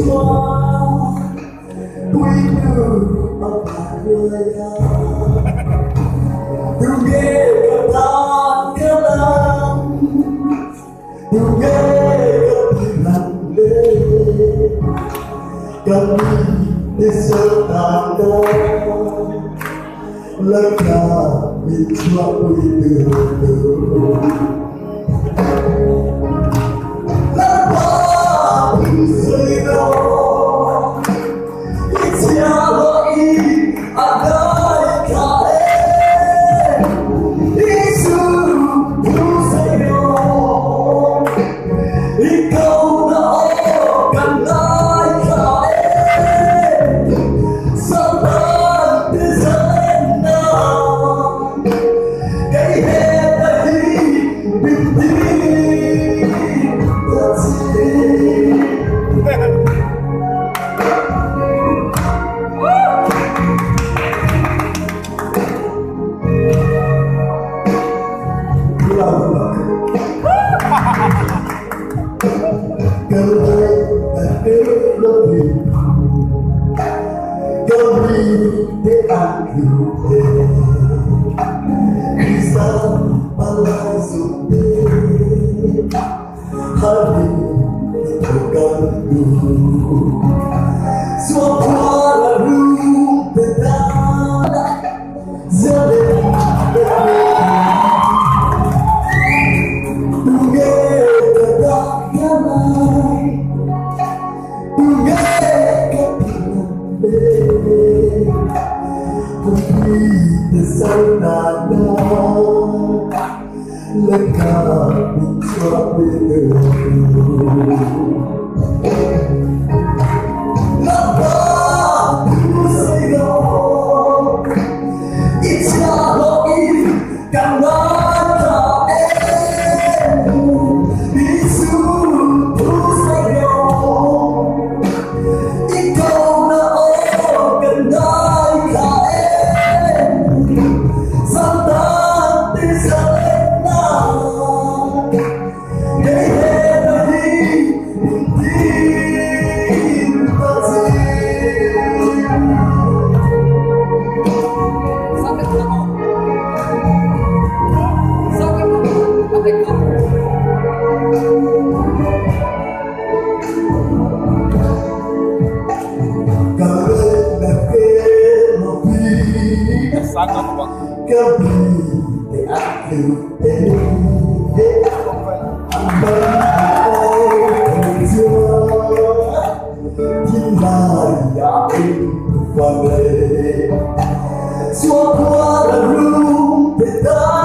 soir, oui nous en parlera. Đừng nghe cơn tan cơn lắm, đừng nghe cơn lặng lẽ, cơn đi sớm tàn đó, lỡ cả bị chúa quy đường. Để ăn cứu thế khi sao ban lại dùng thế hai mình không cần đủ xóa qua là lưu về ta giờ đây đừng nghe cả ta nhớ lại đừng nghe cả tình bên the sun not down, look up and drop it Love, you say no, it's not what you can run it's you who say no, it's gonna organize. Cái gì để áp dụng đến anh bên ôi xưa chính là đã in và lệ xóa qua là luôn về ta